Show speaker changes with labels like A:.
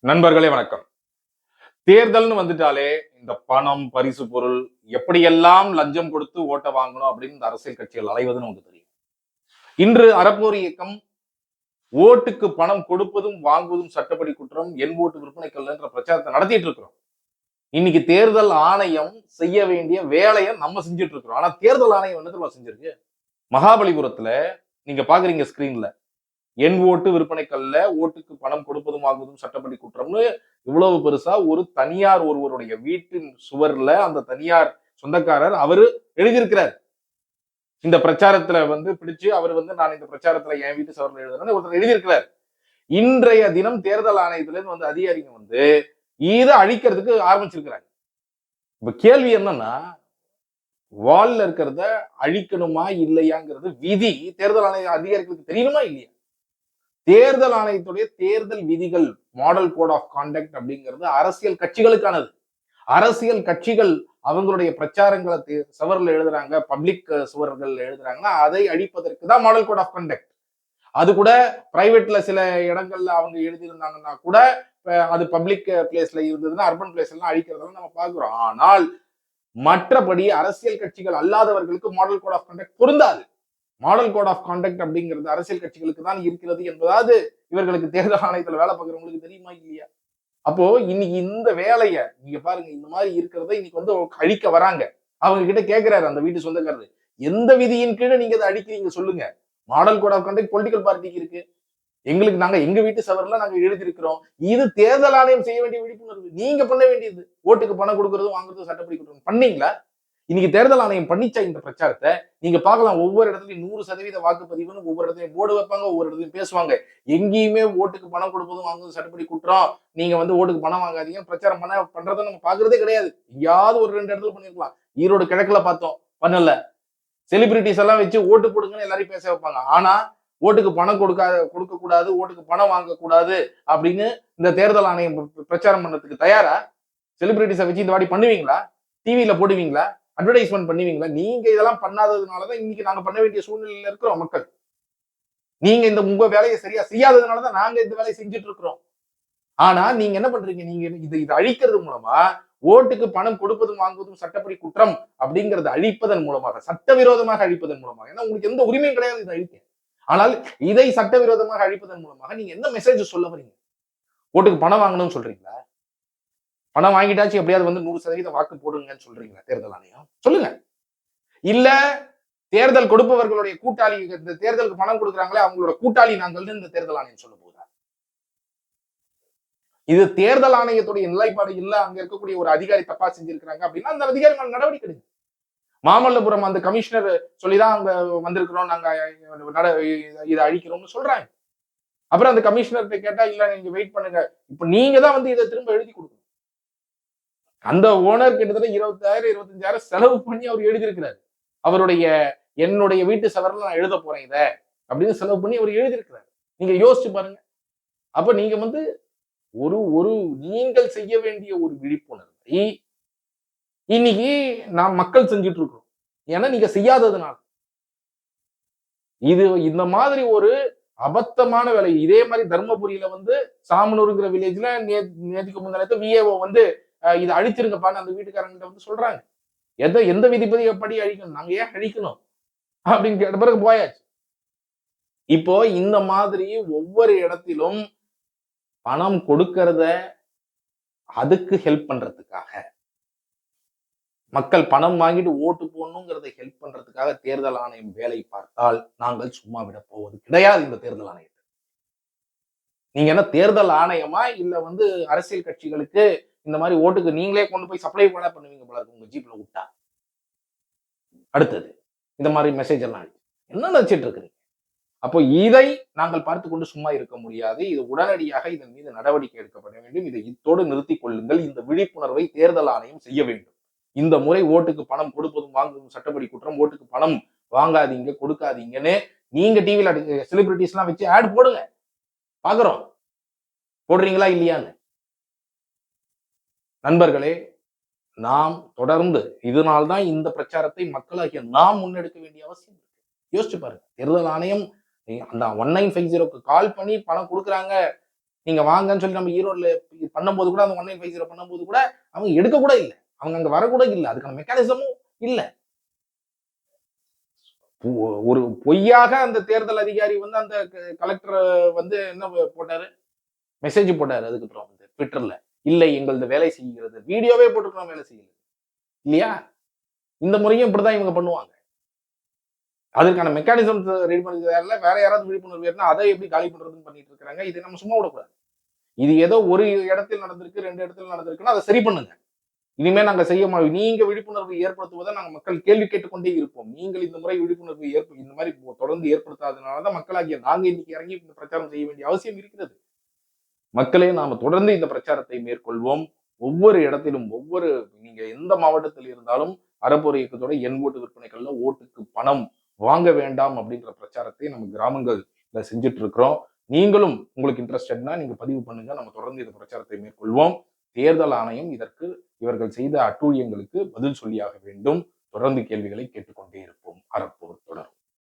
A: நண்பர்களே வணக்கம். தேர்தல்னு வந்துட்டாலே இந்த பணம், பரிசு பொருள் எப்படியெல்லாம் லஞ்சம் கொடுத்து ஓட்ட வாங்கணும் அப்படின்னு இந்த அரசியல் கட்சிகள் அலைவதுன்னு நமக்கு தெரியும். இன்று அறப்போர் இயக்கம் ஓட்டுக்கு பணம் கொடுப்பதும் வாங்குவதும் சட்டப்படி குற்றம், என் ஓட்டு விற்பனை கல்லுன்ற பிரச்சாரத்தை நடத்திட்டு இருக்கிறோம். இன்னைக்கு தேர்தல் ஆணையம் செய்ய வேண்டிய வேலையை நம்ம செஞ்சுட்டு இருக்கிறோம். ஆனா தேர்தல் ஆணையம் என்ன தெரியுமா செஞ்சிருக்கு? மகாபலிபுரத்துல நீங்க பாக்குறீங்க ஸ்கிரீன்ல, என் ஓட்டு விற்பனை கல்ல ஓட்டுக்கு பணம் கொடுப்பதும் வாங்குவதும் சட்டப்படி குற்றம்னு இவ்வளவு பெருசா ஒரு தனியார் ஒருவருடைய வீட்டின் சுவர்ல அந்த தனியார் சொந்தக்காரர் அவரு எழுதியிருக்கிறார். இந்த பிரச்சாரத்துல பிடிச்சு அவர் நான் இந்த பிரச்சாரத்துல என் வீட்டு சுவர்ல எழுதுறேன்னு ஒருத்தர் எழுதியிருக்கிறார். இன்றைய தினம் தேர்தல் ஆணையத்துல இருந்து அதிகாரிங்க இதை அழிக்கிறதுக்கு ஆரம்பிச்சிருக்கிறாங்க. இப்ப கேள்வி என்னன்னா, வால்ல இருக்கிறத அழிக்கணுமா இல்லையாங்கிறது விதி தேர்தல் ஆணைய அதிகாரிகளுக்கு தெரியணுமா இல்லையா? தேர்தல் ஆணையத்துடைய தேர்தல் விதிகள், மாடல் கோட் ஆஃப் கான்டக்ட் அப்படிங்கிறது அரசியல் கட்சிகளுக்கானது. அரசியல் கட்சிகள் அவங்களுடைய பிரச்சாரங்களை சுவர்ல எழுதுறாங்க, பப்ளிக் சுவர்கள் எழுதுறாங்கன்னா அதை அழிப்பதற்கு தான் மாடல் கோட் ஆஃப் கான்டக்ட். அது கூட பிரைவேட்ல சில இடங்கள்ல அவங்க எழுதியிருந்தாங்கன்னா கூட அது பப்ளிக் பிளேஸ்ல இருந்ததுன்னா அர்பன் பிளேஸ்ல அழிக்கிறதெல்லாம் நம்ம பார்க்கிறோம். ஆனால் மற்றபடி அரசியல் கட்சிகள் அல்லாதவர்களுக்கு மாடல் கோட் ஆஃப் கான்டக்ட் பொருந்தாது. மாடல் கோட் ஆஃப் கான்டக்ட் அப்படிங்கிறது அரசியல் கட்சிகளுக்கு தான் இருக்கிறது என்பதாவது இவர்களுக்கு தேர்தல் ஆணையத்துல வேலை பார்க்குறவங்களுக்கு தெரியுமா இல்லையா? அப்போ இன்னைக்கு இந்த வேலையை நீங்க பாருங்க, இந்த மாதிரி இருக்கிறத இன்னைக்கு அழிக்க வராங்க. அவங்க கிட்ட கேட்கிறாரு அந்த வீட்டு சொந்தக்காரரு, எந்த விதியின் கீழே நீங்க அதை அழிக்கிறீங்க சொல்லுங்க. Model code of conduct political பார்ட்டிக்கு இருக்கு, எங்களுக்கு நாங்க எங்க வீட்டு சவர்ல நாங்க எழுதியிருக்கிறோம். இது தேர்தல் ஆணையம் செய்ய வேண்டிய விழிப்புணர்வு. நீங்க பண்ண வேண்டியது ஓட்டுக்கு பணம் கொடுக்கறதும் வாங்குறதும் சட்டப்படி கொடுக்கணும். பண்ணீங்களா? இன்னைக்கு தேர்தல் ஆணையம் பண்ணிச்சா இந்த பிரச்சாரத்தை? நீங்க பார்க்கலாம், ஒவ்வொரு இடத்துலயும் 100% வாக்குப்பதிவுன்னு ஒவ்வொரு இடத்துலயும் போர்டு வைப்பாங்க, ஒவ்வொரு இடத்துலயும் பேசுவாங்க. எங்கேயுமே ஓட்டுக்கு பணம் கொடுப்பதும் வாங்குவதும் சட்டப்படி குற்றம், நீங்க ஓட்டுக்கு பணம் வாங்காதீங்க பிரச்சாரம் பண்றதை நம்ம பாக்குறதே கிடையாது. எங்கேயாவது ஒரு 2 இடத்துல பண்ணிருக்கலாம். ஈரோடு கிழக்குல பார்த்தோம், பண்ணல. செலிபிரிட்டிஸ் எல்லாம் வச்சு ஓட்டு போடுங்கன்னு எல்லாரையும் பேச வைப்பாங்க. ஆனா ஓட்டுக்கு பணம் கொடுக்க கூடாது, ஓட்டுக்கு பணம் வாங்கக்கூடாது அப்படின்னு இந்த தேர்தல் ஆணையம் பிரச்சாரம் பண்றதுக்கு தயாரா? செலிபிரிட்டிஸை வச்சு இந்த வாடி பண்ணுவீங்களா? டிவியில போடுவீங்களா? அட்வர்டைஸ்மெண்ட் பண்ணுவீங்களா? நீங்க இதெல்லாம் பண்ணாததுனாலதான் இன்னைக்கு நாங்க பண்ண வேண்டிய சூழ்நிலையில இருக்கிறோம் மக்கள். நீங்க இந்த உங்க வேலையை சரியா செய்யாததுனாலதான் நாங்க இந்த வேலையை செஞ்சுட்டு இருக்கிறோம். ஆனா நீங்க என்ன பண்றீங்க? நீங்க இதை அழிக்கிறது மூலமா ஓட்டுக்கு பணம் கொடுப்பதும் வாங்குவதும் சட்டப்படி குற்றம் அப்படிங்கறத அழிப்பதன் மூலமாக, சட்டவிரோதமாக அழிப்பதன் மூலமாக, ஏன்னா உங்களுக்கு எந்த உரிமையும் கிடையாது இதை அழிக்க. ஆனால் இதை சட்டவிரோதமாக அழிப்பதன் மூலமாக நீங்க என்ன மெசேஜ் சொல்ல வரீங்க? ஓட்டுக்கு பணம் வாங்கணும்னு சொல்றீங்களா? பணம் வாங்கிட்டாச்சு எப்படியாவது 100% வாக்கு போடுங்கன்னு சொல்றீங்களா தேர்தல் ஆணையம்? சொல்லுங்க. இல்ல தேர்தல் கொடுப்பவர்களுடைய கூட்டாளி, இந்த தேர்தலுக்கு பணம் கொடுக்குறாங்களே அவங்களோட கூட்டாளி நாங்கள் இந்த தேர்தல் ஆணையம் சொல்ல போதா? இது தேர்தல் ஆணையத்துடைய நிலைப்பாடு இல்ல, அங்க இருக்கக்கூடிய ஒரு அதிகாரி தப்பா செஞ்சிருக்கிறாங்க அப்படின்னா அந்த அதிகாரி மேல நடவடிக்கை எடுங்க. மாமல்லபுரம் அந்த கமிஷனர் சொல்லிதான் அங்க வந்திருக்கிறோம், நாங்க இதை அழிக்கிறோம்னு சொல்றாங்க. அப்புறம் அந்த கமிஷனர்கிட்ட கேட்டா இல்ல நீங்க வெயிட் பண்ணுங்க, இப்ப நீங்க தான் இதை திரும்ப எழுதி கொடுக்கணும். அந்த ஓனர் கிட்டத்தட்ட 20,000 25,000 செலவு பண்ணி அவர் எழுதியிருக்கிறார். அவருடைய என்னுடைய வீட்டு சவரில் நான் எழுத போறேன் இத அப்படின்னு செலவு பண்ணி அவர் எழுதியிருக்கிறார். நீங்க யோசிச்சு பாருங்க. அப்ப நீங்க ஒரு ஒரு நீங்கள் செய்ய வேண்டிய ஒரு விழிப்புணர்வை இன்னைக்கு நாம் மக்கள் செஞ்சுட்டு இருக்கோம். ஏன்னா நீங்க செய்யாததுனால. இது இந்த மாதிரி ஒரு அபத்தமான வேலை. இதே மாதிரி தர்மபுரியில சாமனூருங்கிற வில்லேஜ்ல நேற்றுக்கு முன்னாடி விஏஓ இதை அழிச்சிருங்கப்பான்னு அந்த வீட்டுக்காரங்கிட்ட சொல்றாங்க. எந்த விதிப்பதி எப்படி அழிக்கணும், நாங்க ஏன் அழிக்கணும் அப்படின்னு கேட்ட பிறகு போயாச்சு. இப்போ இந்த மாதிரி ஒவ்வொரு இடத்திலும் பணம் கொடுக்கறத அதுக்கு ஹெல்ப் பண்றதுக்காக, மக்கள் பணம் வாங்கிட்டு ஓட்டு போடணுங்கிறத ஹெல்ப் பண்றதுக்காக தேர்தல் ஆணையம் வேலை பார்த்தால் நாங்கள் சும்மா விட போவது கிடையாது. இந்த தேர்தல் ஆணையத்தை நீங்க என்ன தேர்தல் ஆணையமா இல்ல அரசியல் கட்சிகளுக்கு இந்த மாதிரி ஓட்டுக்கு நீங்களே கொண்டு போய் சப்ளை பண்ணுவீங்க போல இருக்கு உங்க ஜீப்ல விட்டா. அடுத்தது இந்த மாதிரி மெசேஜ் எல்லாம் என்ன நினைச்சிட்டு இருக்கிறீங்க? அப்போ இதை நாங்கள் பார்த்து கொண்டு சும்மா இருக்க முடியாது. இது உடனடியாக இதன் மீது நடவடிக்கை எடுக்கப்பட வேண்டும். இதை இத்தோடு நிறுத்திக் கொள்ளுங்கள். இந்த விழிப்புணர்வை தேர்தல் ஆணையம் செய்ய வேண்டும். இந்த முறை ஓட்டுக்கு பணம் கொடுப்பதும் வாங்குவதும் சட்டப்படி குற்றம், ஓட்டுக்கு பணம் வாங்காதீங்க கொடுக்காதீங்கன்னு நீங்க டிவில செலிபிரிட்டிஸ் எல்லாம் வச்சு ஆட் போடுங்க, பாக்குறோம் போடுறீங்களா இல்லையான்னு. நண்பர்களே, நாம் தொடர்ந்து இதனால்தான் இந்த பிரச்சாரத்தை மக்களாகிய நாம் முன்னெடுக்க வேண்டிய அவசியம் இருக்கு. யோசிச்சு பாருங்க, தேர்தல் ஆணையம் அந்த 1950க்கு கால் பண்ணி பணம் கொடுக்குறாங்க, நீங்க வாங்கன்னு சொல்லி நம்ம ஈரோட்ல பண்ணும்போது கூட அந்த 1950 பண்ணும்போது கூட அவங்க எடுக்க கூட இல்லை, அவங்க அங்க வரக்கூட இல்லை, அதுக்கான மெக்கானிசமும் இல்ல. ஒரு பொய்யாக அந்த தேர்தல் அதிகாரி வந்து அந்த கலெக்டர் வந்து என்ன போட்டாரு, மெசேஜ் போட்டாரு. அதுக்கப்புறம் வந்து ட்விட்டர்ல இல்லை எங்களது வேலை செய்கிறது, வீடியோவே போட்டுக்கலாம் வேலை செய்யல இல்லையா? இந்த முறையும் இப்படிதான் இவங்க பண்ணுவாங்க. அதற்கான மெக்கானிசம் ரெடி பண்ணி வேற யாராவது விழிப்புணர்வு ஏறினா அதை எப்படி காலி பண்றதுன்னு பண்ணிட்டு இருக்காங்க. இதை நம்ம சும்மா விடக்கூடாது. இது ஏதோ ஒரு இடத்தில் நடந்திருக்கு, 2 இடத்துல நடந்திருக்குன்னா அதை சரி பண்ணுங்க. இனிமே நாங்க செய்ய மாட்டோம். நீங்க விழிப்புணர்வு ஏற்படுத்துவதை நாங்க மக்கள் கேள்வி கேட்டுக்கொண்டே இருப்போம். நீங்கள் இந்த முறை விழிப்புணர்வு இந்த மாதிரி தொடர்ந்து ஏற்படுத்தாதனாலதான் மக்களாகிய நாங்க இன்னைக்கு இறங்கி இந்த பிரச்சாரம் செய்ய வேண்டிய அவசியம் இருக்கிறது. மக்களே நாம தொடர்ந்து இந்த பிரச்சாரத்தை மேற்கொள்வோம். ஒவ்வொரு இடத்திலும் நீங்க எந்த மாவட்டத்தில் இருந்தாலும் அறப்போர் இயக்கத்தோட எண் ஓட்டு விற்பனைகள்ல ஓட்டுக்கு பணம் வாங்க வேண்டாம் அப்படின்ற பிரச்சாரத்தை நம்ம கிராமங்கள்ல செஞ்சுட்டு இருக்கிறோம். நீங்களும் உங்களுக்கு இன்ட்ரெஸ்டட்னா நீங்க பதிவு பண்ணுங்க. நம்ம தொடர்ந்து இந்த பிரச்சாரத்தை மேற்கொள்வோம். தேர்தல் ஆணையம் இதற்கு இவர்கள் செய்த அட்டூழியங்களுக்கு பதில் சொல்லியாக வேண்டும். தொடர்ந்து கேள்விகளை கேட்டுக்கொண்டு